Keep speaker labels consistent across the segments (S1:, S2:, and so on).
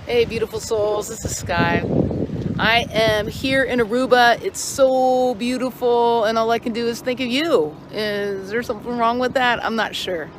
S1: Hey, beautiful souls, this is Sky. I am here in Aruba. It's so beautiful, and all I can do is think of you. Is there something wrong with that? I'm not sure.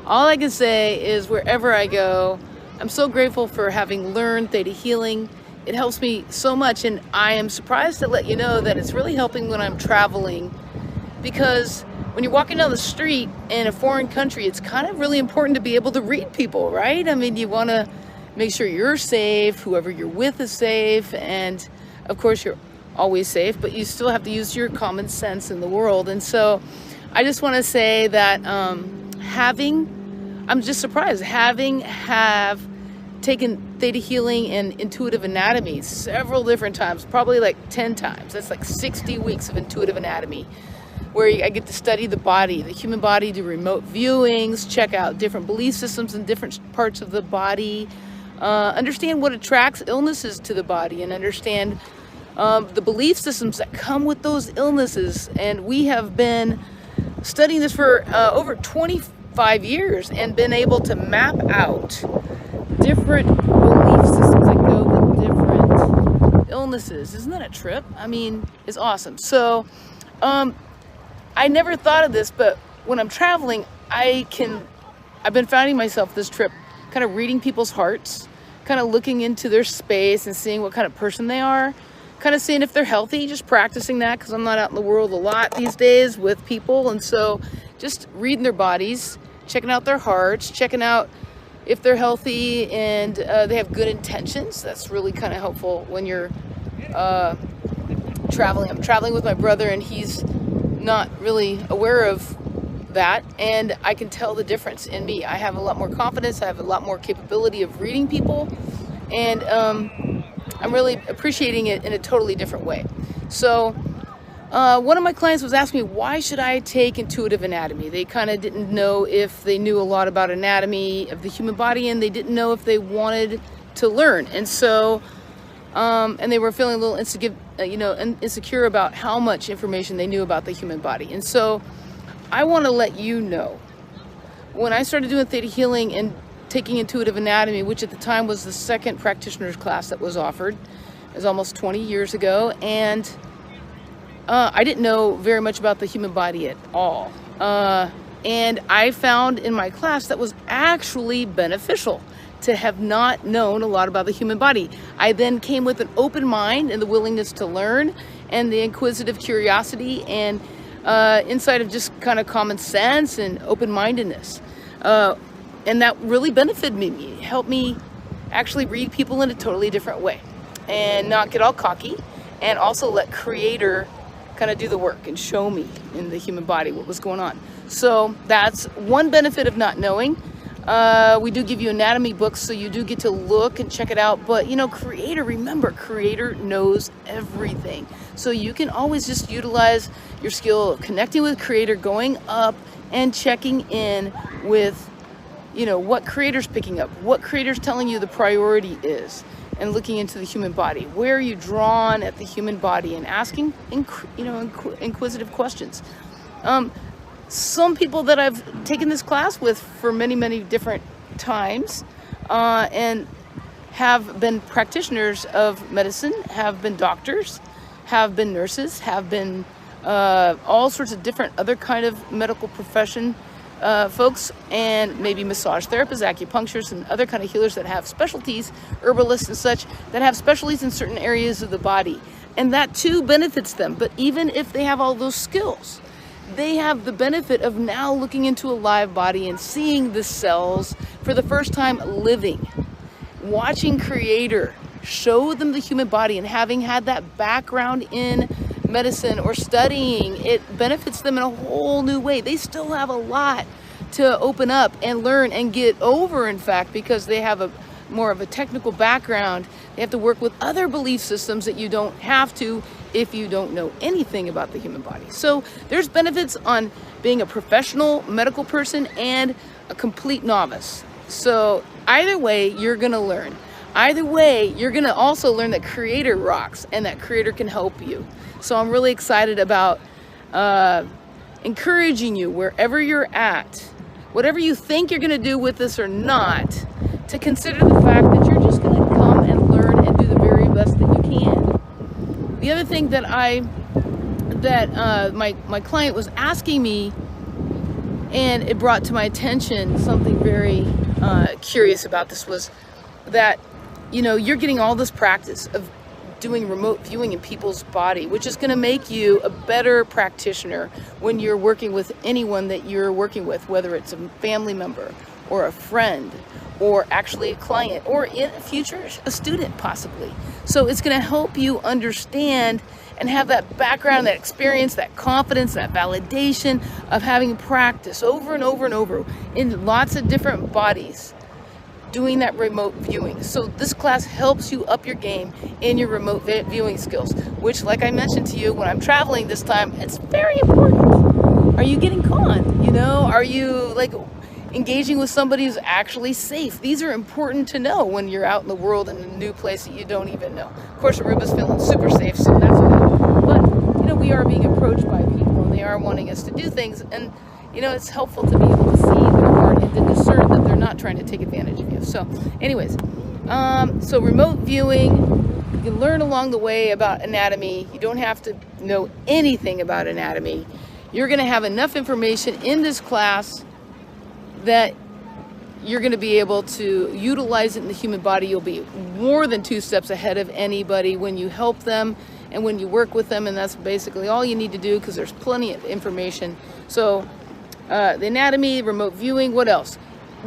S1: All I can say is wherever I go, I'm so grateful for having learned Theta Healing. It helps me so much, and I am surprised to let you know that it's really helping when I'm traveling, because when you're walking down the street in a foreign country, it's kind of really important to be able to read people, right? I mean, you want to make sure you're safe, whoever you're with is safe, and of course you're always safe, but you still have to use your common sense in the world. And so I just want to say that I'm just surprised, have taken Theta Healing and Intuitive Anatomy several different times, probably like 10 times. That's like 60 weeks of Intuitive Anatomy, where I get to study the body, the human body, do remote viewings, check out different belief systems in different parts of the body, understand what attracts illnesses to the body, and understand the belief systems that come with those illnesses. And we have been studying this for over 25 years and been able to map out different belief systems that go with different illnesses. Isn't that a trip? I mean, it's awesome. So I never thought of this, but when I'm traveling, I've been finding myself this trip kind of reading people's hearts, kind of looking into their space and seeing what kind of person they are, kind of seeing if they're healthy, just practicing that because I'm not out in the world a lot these days with people. And so just reading their bodies, checking out their hearts, checking out if they're healthy and they have good intentions. That's really kind of helpful when you're traveling. I'm traveling with my brother, and he's not really aware of that, and I can tell the difference in me. I have a lot more confidence, I have a lot more capability of reading people, and I'm really appreciating it in a totally different way. So one of my clients was asking me, why should I take Intuitive Anatomy? They kind of didn't know if they knew a lot about anatomy of the human body, and they didn't know if they wanted to learn. And so and they were feeling a little insecure about how much information they knew about the human body. And so I want to let you know, when I started doing Theta Healing and taking Intuitive Anatomy, which at the time was the second practitioner's class that was offered, it was almost 20 years ago, and I didn't know very much about the human body at all. And I found in my class that was actually beneficial to have not known a lot about the human body. I then came with an open mind and the willingness to learn, and the inquisitive curiosity, and inside of just kind of common sense and open-mindedness. And that really benefited me. It helped me actually read people in a totally different way and not get all cocky, and also let Creator kind of do the work and show me in the human body what was going on. So that's one benefit of not knowing. We do give you anatomy books, so you do get to look and check it out. But Creator, remember, Creator knows everything. So you can always just utilize your skill of connecting with Creator, going up and checking in with, what Creator's picking up, what Creator's telling you the priority is, and looking into the human body. Where are you drawn at the human body, and asking, inquisitive questions. Some people that I've taken this class with for many, many different times, and have been practitioners of medicine, have been doctors, have been nurses, have been all sorts of different other kind of medical profession folks, and maybe massage therapists, acupuncturists, and other kind of healers that have specialties, herbalists and such, that have specialties in certain areas of the body. And that too benefits them. But even if they have all those skills, they have the benefit of now looking into a live body and seeing the cells for the first time living, watching Creator show them the human body, and having had that background in medicine or studying, it benefits them in a whole new way. They still have a lot to open up and learn and get over, in fact, because they have more of a technical background. They have to work with other belief systems that you don't have to if you don't know anything about the human body. So there's benefits on being a professional medical person and a complete novice. So either way, you're gonna learn. Either way, you're gonna also learn that Creator rocks and that Creator can help you. So I'm really excited about encouraging you, wherever you're at, whatever you think you're gonna do with this or not, to consider the fact that you're just gonna come best that you can. The other thing that my client was asking me, and it brought to my attention something very curious about this, was that, you know, you're getting all this practice of doing remote viewing in people's body, which is going to make you a better practitioner when you're working with anyone that you're working with, whether it's a family member or a friend or actually a client, or in the future a student possibly. So it's going to help you understand and have that background, that experience, that confidence, that validation of having practice over and over and over in lots of different bodies doing that remote viewing. So this class helps you up your game in your remote viewing skills, which, like I mentioned to you, when I'm traveling this time, it's very important. Are you getting conned? You know, are you like engaging with somebody who's actually safe? These are important to know when you're out in the world in a new place that you don't even know. Of course, Aruba's feeling super safe, so that's good. But, you know, we are being approached by people and they are wanting us to do things, and, you know, it's helpful to be able to see their heart and to discern that they're not trying to take advantage of you. So anyways, so remote viewing, you can learn along the way about anatomy. You don't have to know anything about anatomy. You're going to have enough information in this class that you're going to be able to utilize it in the human body. You'll be more than 2 steps ahead of anybody when you help them and when you work with them, and that's basically all you need to do, because there's plenty of information. So the anatomy, remote viewing, what else?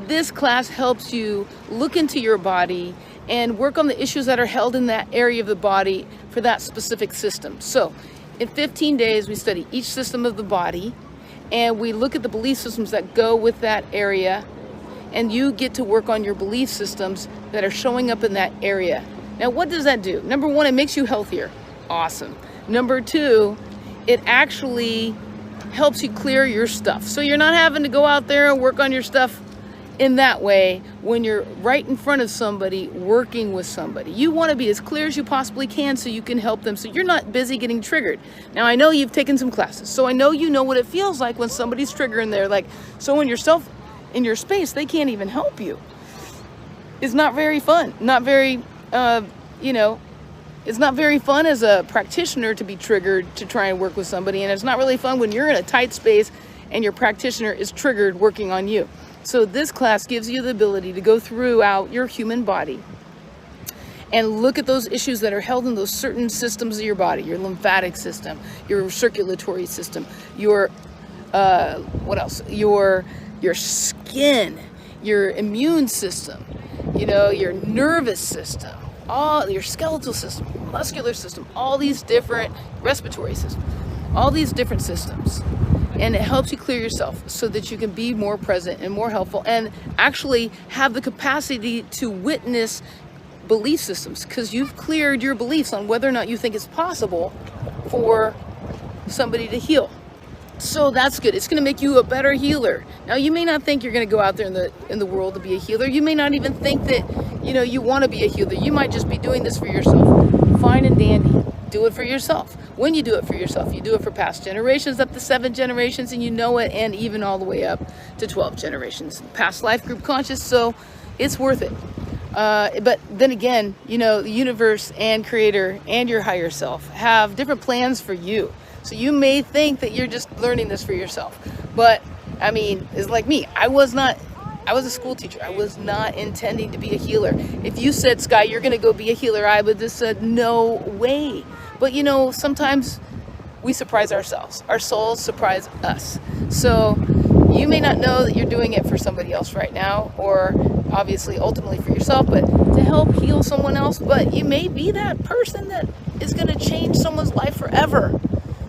S1: This class helps you look into your body and work on the issues that are held in that area of the body for that specific system. So in 15 days, we study each system of the body, and we look at the belief systems that go with that area, and you get to work on your belief systems that are showing up in that area. Now, what does that do? Number one, it makes you healthier. Awesome. Number two, it actually helps you clear your stuff. So you're not having to go out there and work on your stuff in that way when you're right in front of somebody, working with somebody. You want to be as clear as you possibly can so you can help them, so you're not busy getting triggered. Now, I know you've taken some classes, so I know you know what it feels like when somebody's triggering there. Like, so when yourself in your space, they can't even help you. It's not very fun. Not very, you know, it's not very fun as a practitioner to be triggered to try and work with somebody, and it's not really fun when you're in a tight space and your practitioner is triggered working on you. So this class gives you the ability to go throughout your human body and look at those issues that are held in those certain systems of your body, your lymphatic system, your circulatory system, your, what else? Your skin, your immune system, you know, your nervous system, all your skeletal system, muscular system, all these different respiratory systems, all these different systems. And it helps you clear yourself so that you can be more present and more helpful and actually have the capacity to witness belief systems, because you've cleared your beliefs on whether or not you think it's possible for somebody to heal. So that's good. It's going to make you a better healer. Now, you may not think you're going to go out there in the world to be a healer. You may not even think that, you know, you want to be a healer. You might just be doing this for yourself. Fine and dandy. Do it for yourself. When you do it for yourself, you do it for past generations, up to 7 generations, and you know it, and even all the way up to 12 generations. Past life group conscious, so it's worth it. But then again, you know, the universe and creator and your higher self have different plans for you. So you may think that you're just learning this for yourself. But, I mean, it's like me. I was a school teacher. I was not intending to be a healer. If you said, Sky, you're going to go be a healer, I would just said, no way. But, you know, sometimes we surprise ourselves. Our souls surprise us. So you may not know that you're doing it for somebody else right now, or obviously ultimately for yourself, but to help heal someone else. But you may be that person that is going to change someone's life forever.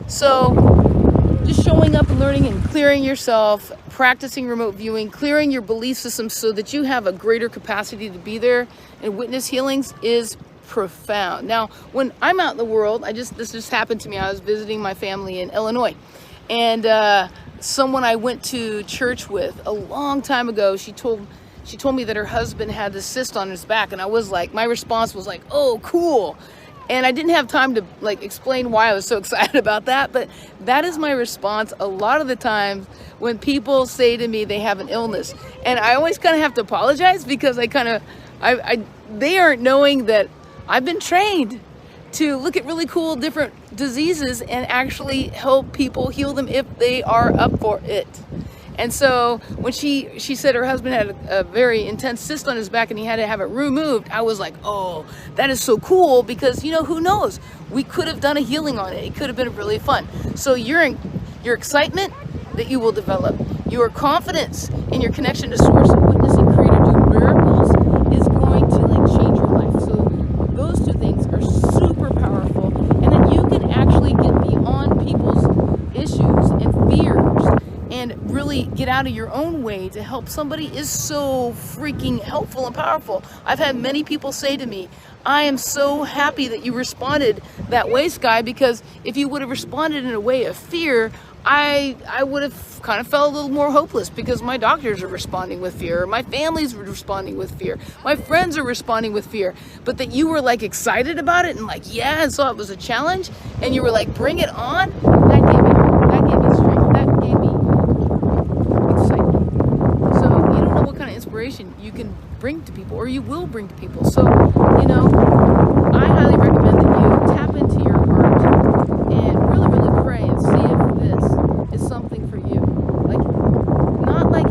S1: So just showing up and learning and clearing yourself, practicing remote viewing, clearing your belief system so that you have a greater capacity to be there and witness healings is profound. Now, when I'm out in the world, this just happened to me. I was visiting my family in Illinois, and someone I went to church with a long time ago, she told me that her husband had this cyst on his back, and I was like, my response was like, oh, cool. And I didn't have time to like explain why I was so excited about that, but that is my response a lot of the times when people say to me they have an illness. And I always kind of have to apologize, because they aren't knowing that I've been trained to look at really cool different diseases and actually help people heal them if they are up for it. And so when she said her husband had a very intense cyst on his back and he had to have it removed, I was like, oh, that is so cool, because, you know, who knows? We could have done a healing on it. It could have been really fun. So your excitement that you will develop, your confidence in your connection to source and witnessing creator do miracles is going to like change your life. So those two things are super powerful. And then you can actually get beyond people's issues and fears and really get out of your own way to help somebody is so freaking helpful and powerful. I've had many people say to me, I am so happy that you responded that way, Sky, because if you would have responded in a way of fear, I would have kind of felt a little more hopeless, because my doctors are responding with fear, or my family's responding with fear, my friends are responding with fear. But that you were like excited about it and like, yeah, and so it was a challenge, and you were like, bring it on, that gave me strength, that gave me excitement. So you don't know what kind of inspiration you can bring to people, or you will bring to people. So, you know, I highly recommend that you tap into your heart and really, really pray and see if this is something for you. Like, not like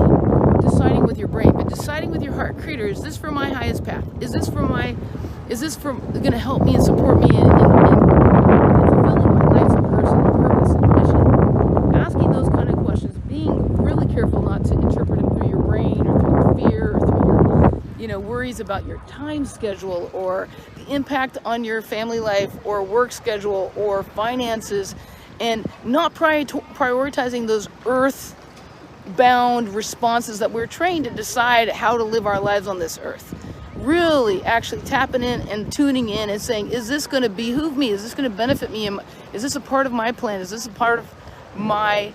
S1: deciding with your brain, but deciding with your heart. Creator, is this for my highest path? Is this going to help me and support me in fulfilling my life's purpose and mission? Asking those kind of questions, being really careful not to interpret them through your brain or through your fear or through your, you know, worries about your time schedule or the impact on your family life or work schedule or finances, and not prioritizing those earth-bound responses that we're trained to decide how to live our lives on this earth. Really actually tapping in and tuning in and saying, is this going to behoove me? Is this going to benefit me? Is this a part of my plan? Is this a part of my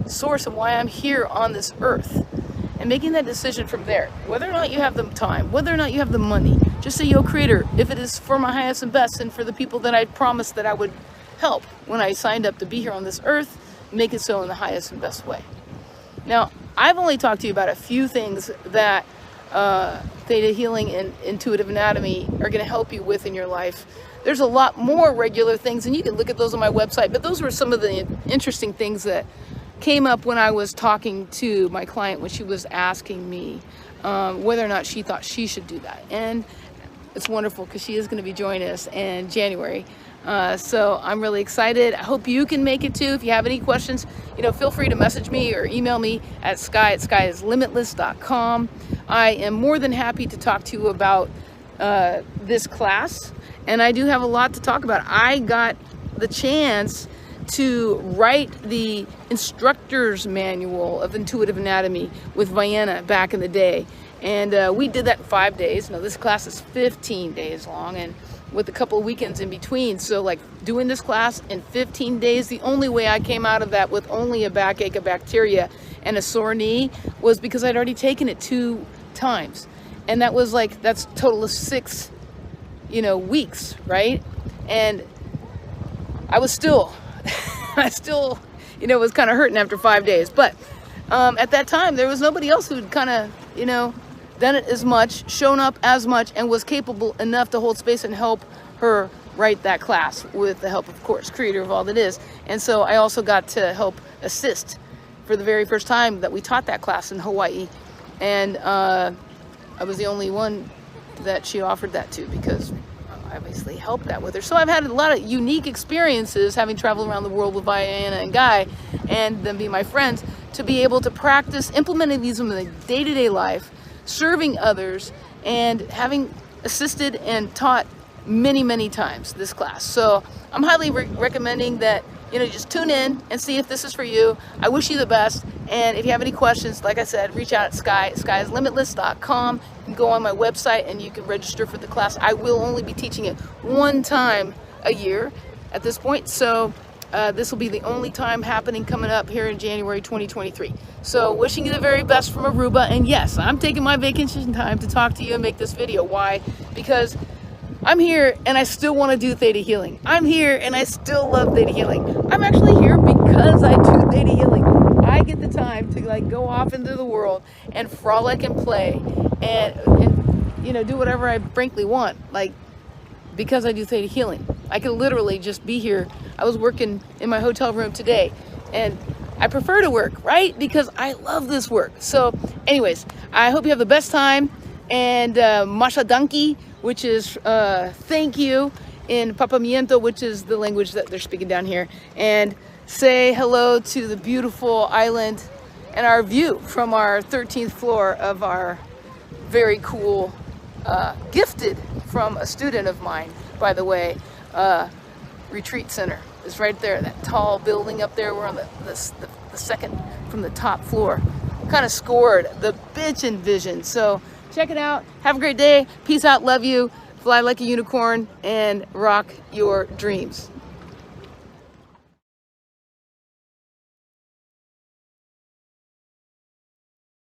S1: source of why I'm here on this earth? And making that decision from there, whether or not you have the time, whether or not you have the money, just say, yo, Creator, if it is for my highest and best and for the people that I promised that I would help when I signed up to be here on this earth, make it so in the highest and best way. Now, I've only talked to you about a few things that Theta Healing and Intuitive Anatomy are going to help you with in your life. There's a lot more regular things, and you can look at those on my website, but those were some of the interesting things that came up when I was talking to my client when she was asking me whether or not she thought she should do that. And it's wonderful, because she is going to be joining us in January. So I'm really excited. I hope you can make it too. If you have any questions, you know, feel free to message me or email me at skyisLimitless.com. I am more than happy to talk to you about this class, and I do have a lot to talk about. I got the chance to write the instructor's manual of intuitive anatomy with Vienna back in the day, and we did that in 5 days. Now this class is 15 days long, and with a couple of weekends in between. So like doing this class in 15 days, the only way I came out of that with only a backache, a bacteria, and a sore knee was because I'd already taken it 2 times. And that was like, that's a total of 6, you know, weeks, right? And I was still, I still, you know, was kind of hurting after 5 days. But at that time, there was nobody else who'd kind of, you know, done it as much, shown up as much, and was capable enough to hold space and help her write that class with the help, of course, Creator of all that is. And so I also got to help assist for the very first time that we taught that class in Hawaii. And I was the only one that she offered that to, because I obviously helped that with her. So I've had a lot of unique experiences having traveled around the world with Vienna and Guy, and them being my friends, to be able to practice implementing these in the day-to-day life, serving others, and having assisted and taught many, many times this class. So I'm highly recommending that, you know, just tune in and see if this is for you. I wish you the best. And if you have any questions, like I said, reach out at SkyIsLimitless.com. You can go on my website and you can register for the class. I will only be teaching it 1 time a year at this point. So this will be the only time happening coming up here in January 2023. So wishing you the very best from Aruba. And yes, I'm taking my vacation time to talk to you and make this video. Why? Because I'm here and I still want to do Theta Healing. I'm here and I still love Theta Healing. I'm actually here because I do Theta Healing. I get the time to like go off into the world and frolic and play and you know, do whatever I frankly want. Like, because I do theta healing. I could literally just be here. I was working in my hotel room today, and I prefer to work, right? Because I love this work. So anyways, I hope you have the best time. And Masha Danki, which is thank you in Papamiento, which is the language that they're speaking down here. And say hello to the beautiful island and our view from our 13th floor of our very cool, gifted from a student of mine, by the way, retreat center. Is right there, that tall building up there. We're on the second from the top floor. Kind of scored the bitchin' vision. So check it out. Have a great day. Peace out. Love you. Fly like a unicorn and rock your dreams.